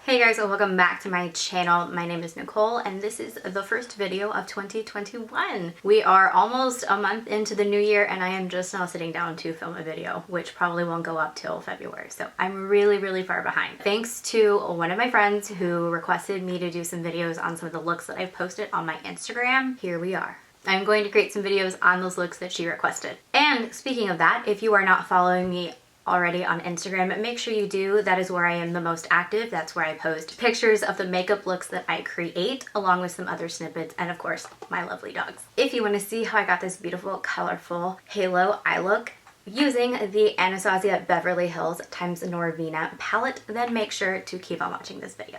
Hey guys, and welcome back to my channel. My name is Nicole and this is the first video of 2021. We are almost a month into the new year and I am just now sitting down to film a video, which probably won't go up till February. So I'm really far behind. Thanks to one of my friends who requested me to do some videos on some of the looks that I've posted on my Instagram. Here we are. I'm going to create some videos on those looks that she requested. And speaking of that, if you are not following me already on Instagram, make sure you do. That is where I am the most active. That's where I post pictures of the makeup looks that I create, along with some other snippets, and of course, my lovely dogs. If you want to see how I got this beautiful, colorful halo eye look using the Anastasia Beverly Hills times Norvina palette, then make sure to keep on watching this video.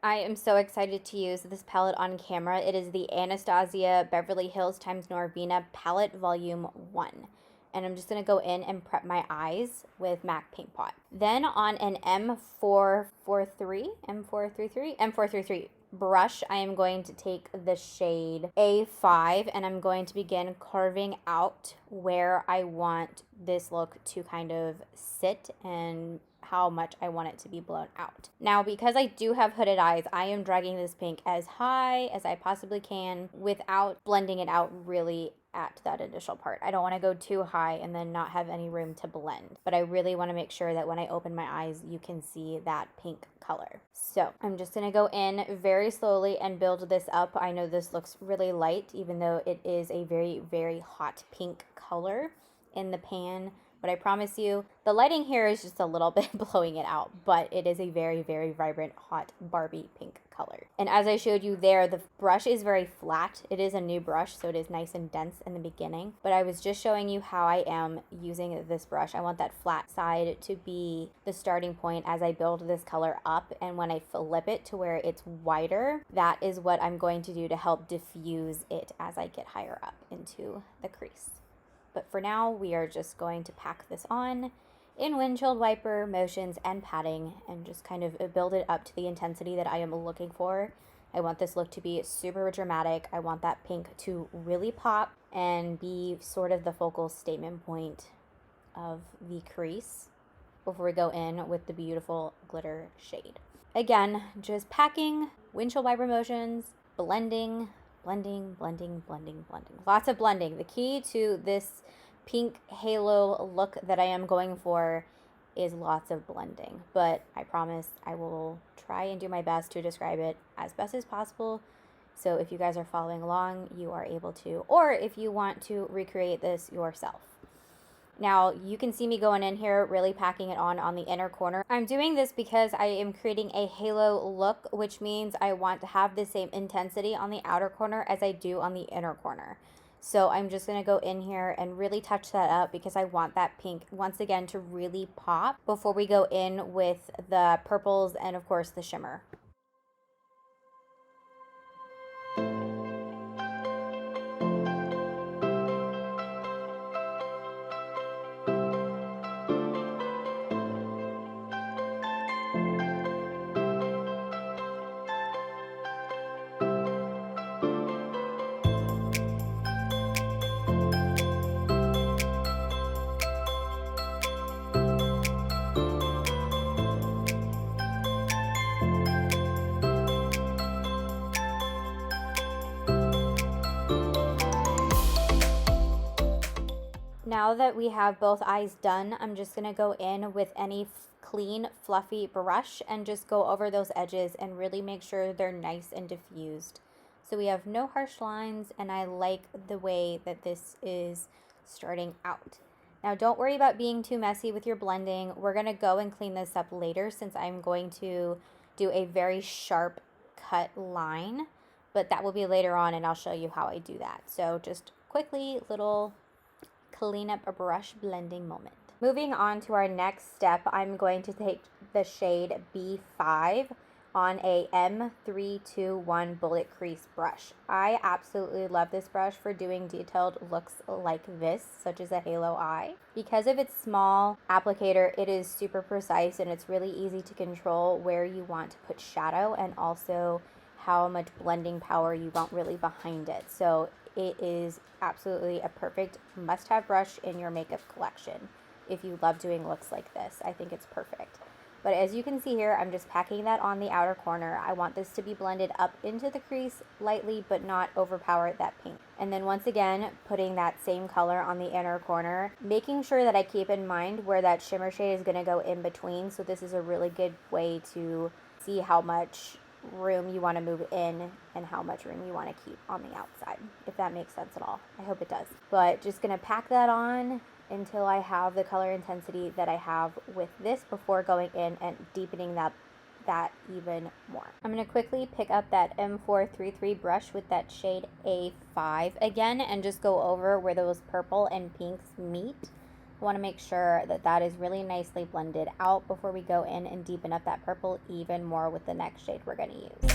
I am so excited to use this palette on camera. It is the Anastasia Beverly Hills times Norvina palette volume 1. And I'm just going to go in and prep my eyes with MAC Paint Pot. Then on an M433 brush, I am going to take the shade A5 and I'm going to begin carving out where I want this look to kind of sit and how much I want it to be blown out. Now, because I do have hooded eyes, I am dragging this pink as high as I possibly can without blending it out really at that initial part. I don't want to go too high and then not have any room to blend, but I really want to make sure that when I open my eyes, you can see that pink color. So I'm just going to go in very slowly and build this up. I know this looks really light, even though it is a very hot pink color in the pan. But I promise you, the lighting here is just a little bit blowing it out, but it is a very vibrant, hot Barbie pink color. And as I showed you there, the brush is very flat. It is a new brush, so it is nice and dense in the beginning. But I was just showing you how I am using this brush. I want that flat side to be the starting point as I build this color up. And when I flip it to where it's wider, that is what I'm going to do to help diffuse it as I get higher up into the crease. But for now, we are just going to pack this on in windshield wiper motions and patting and just kind of build it up to the intensity that I am looking for. I want this look to be super dramatic. I want that pink to really pop and be sort of the focal statement point of the crease before we go in with the beautiful glitter shade. Again, just packing, windshield wiper motions, blending, lots of blending. The key to this pink halo look that I am going for is lots of blending, but I promise I will try and do my best to describe it as best as possible. So if you guys are following along, you are able to, or if you want to recreate this yourself. Now, you can see me going in here, really packing it on the inner corner. I'm doing this because I am creating a halo look, which means I want to have the same intensity on the outer corner as I do on the inner corner. So I'm just going to go in here and really touch that up because I want that pink, once again, to really pop before we go in with the purples and, of course, the shimmer. Now that we have both eyes done, I'm just going to go in with any clean, fluffy brush and just go over those edges and really make sure they're nice and diffused. So we have no harsh lines, and I like the way that this is starting out. Now, don't worry about being too messy with your blending. We're going to go and clean this up later since I'm going to do a very sharp cut line, but that will be later on and I'll show you how I do that. So just quickly, little clean up a brush blending moment. Moving on to our next step, I'm going to take the shade B5 on a M321 bullet crease brush. I absolutely love this brush for doing detailed looks like this, such as a halo eye. Because of its small applicator, it is super precise and it's really easy to control where you want to put shadow and also how much blending power you want really behind it. So it is absolutely a perfect must-have brush in your makeup collection. if you love doing looks like this. I think it's perfect. But as you can see here, I'm just packing that on the outer corner. I want this to be blended up into the crease lightly, but not overpower that pink. And then once again, putting that same color on the inner corner, making sure that I keep in mind where that shimmer shade is gonna go in between. So this is a really good way to see how much room you want to move in and how much room you want to keep on the outside, if that makes sense at all. I hope it does. But just gonna pack that on until I have the color intensity that I have with this before going in and deepening that even more. I'm going to quickly pick up that M433 brush with that shade A5 again and just go over where those purple and pinks meet. I want to make sure that that is really nicely blended out before we go in and deepen up that purple even more with the next shade we're going to use.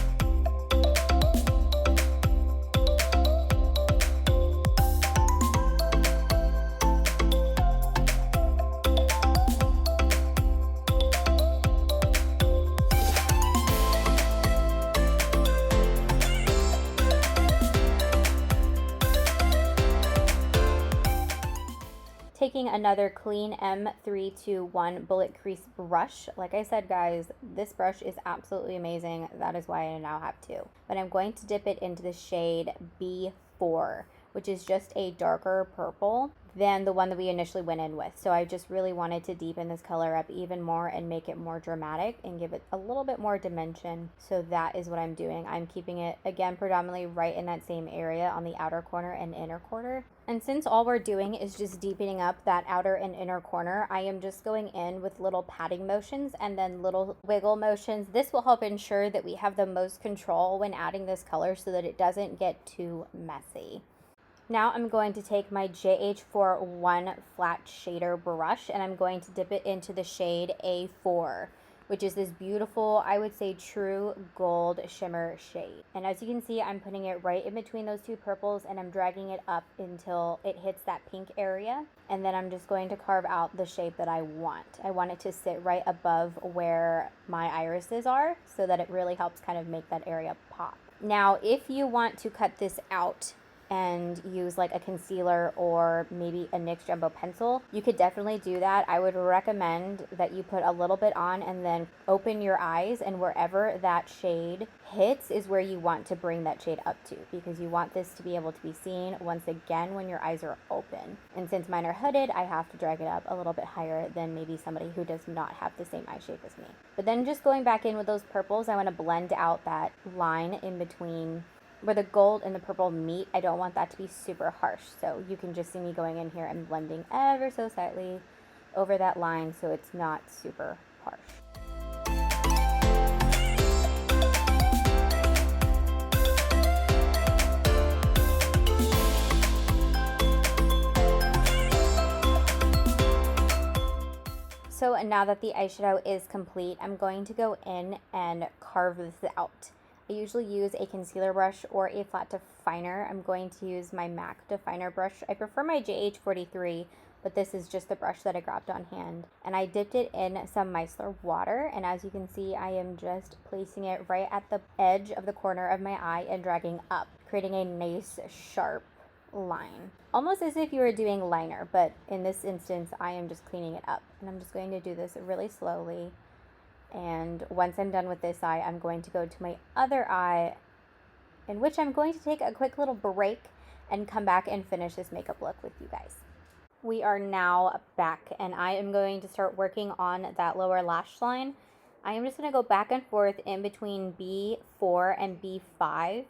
Taking another clean M321 bullet crease brush. Like I said, guys, this brush is absolutely amazing. That is why I now have two. But I'm going to dip it into the shade B4, which is just a darker purple than the one that we initially went in with. So I just really wanted to deepen this color up even more and make it more dramatic and give it a little bit more dimension. So that is what I'm doing. I'm keeping it, again, predominantly right in that same area on the outer corner and inner corner. And since all we're doing is just deepening up that outer and inner corner, I am just going in with little patting motions and then little wiggle motions. This will help ensure that we have the most control when adding this color so that it doesn't get too messy. Now I'm going to take my JH41 flat shader brush and I'm going to dip it into the shade A4, which is this beautiful, I would say, true gold shimmer shade. And as you can see, I'm putting it right in between those two purples and I'm dragging it up until it hits that pink area. And then I'm just going to carve out the shape that I want. I want it to sit right above where my irises are so that it really helps kind of make that area pop. Now, if you want to cut this out and use like a concealer or maybe a NYX Jumbo pencil, you could definitely do that. I would recommend that you put a little bit on and then open your eyes, and wherever that shade hits is where you want to bring that shade up to, because you want this to be able to be seen once again when your eyes are open. And since mine are hooded, I have to drag it up a little bit higher than maybe somebody who does not have the same eye shape as me. But then just going back in with those purples, I want to blend out that line in between where the gold and the purple meet. I don't want that to be super harsh. So you can just see me going in here and blending ever so slightly over that line so it's not super harsh. So now that the eyeshadow is complete, I'm going to go in and carve this out. I usually use a concealer brush or a flat definer. I'm going to use my MAC definer brush. I prefer my JH43, but this is just the brush that I grabbed on hand. And I dipped it in some micellar water, and as you can see, I am just placing it right at the edge of the corner of my eye and dragging up, creating a nice sharp line. Almost as if you were doing liner, but in this instance, I am just cleaning it up. And I'm just going to do this really slowly. And once I'm done with this eye, I'm going to go to my other eye, in which I'm going to take a quick little break and come back and finish this makeup look with you guys. We are now back, and I am going to start working on that lower lash line. I am just going to go back and forth in between B4 and B5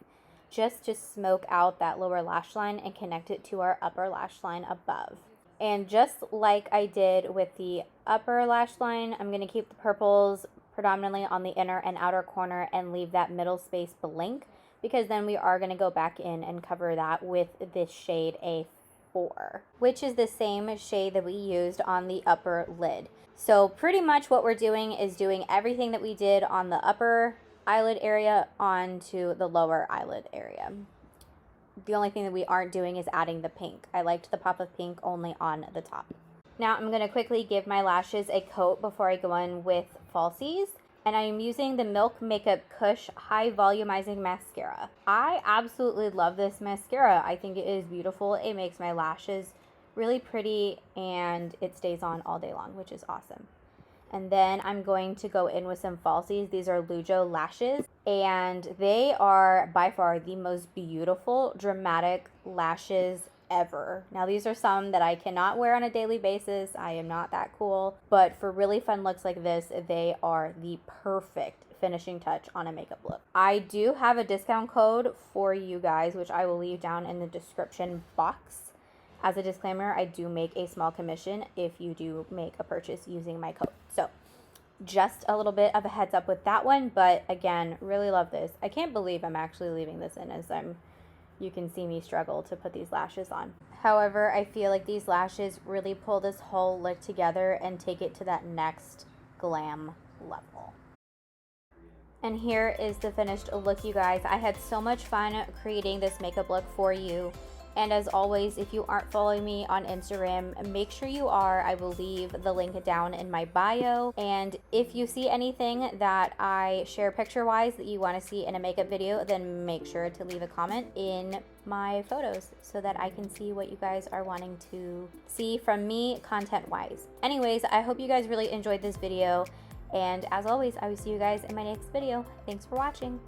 just to smoke out that lower lash line and connect it to our upper lash line above. And just like I did with the upper lash line, I'm going to keep the purples predominantly on the inner and outer corner and leave that middle space blank, because then we are going to go back in and cover that with this shade A4, which is the same shade that we used on the upper lid. So pretty much what we're doing is doing everything that we did on the upper eyelid area onto the lower eyelid area. The only thing that we aren't doing is adding the pink. I liked the pop of pink only on the top. Now I'm going to quickly give my lashes a coat before I go in with falsies. And I'm using the Milk Makeup Kush High Volumizing Mascara. I absolutely love this mascara. I think it is beautiful. It makes my lashes Really pretty, and it stays on all day long, which is awesome. And then I'm going to go in with some falsies. These are Lujo lashes, and they are by far the most beautiful, dramatic lashes ever. Now, these are some that I cannot wear on a daily basis. I am not that cool, but for really fun looks like this, they are the perfect finishing touch on a makeup look. I do have a discount code for you guys, which I will leave down in the description box. As a disclaimer, I do make a small commission if you do make a purchase using my code. So just a little bit of a heads up with that one, but again, really love this. I can't believe I'm actually leaving this in, as you can see me struggle to put these lashes on. However, I feel like these lashes really pull this whole look together and take it to that next glam level. And here is the finished look, you guys. I had so much fun creating this makeup look for you. And as always, if you aren't following me on Instagram, make sure you are. I will leave the link down in my bio. And if you see anything that I share picture-wise that you want to see in a makeup video, then make sure to leave a comment in my photos so that I can see what you guys are wanting to see from me content-wise. Anyways, I hope you guys really enjoyed this video. And as always, I will see you guys in my next video. Thanks for watching.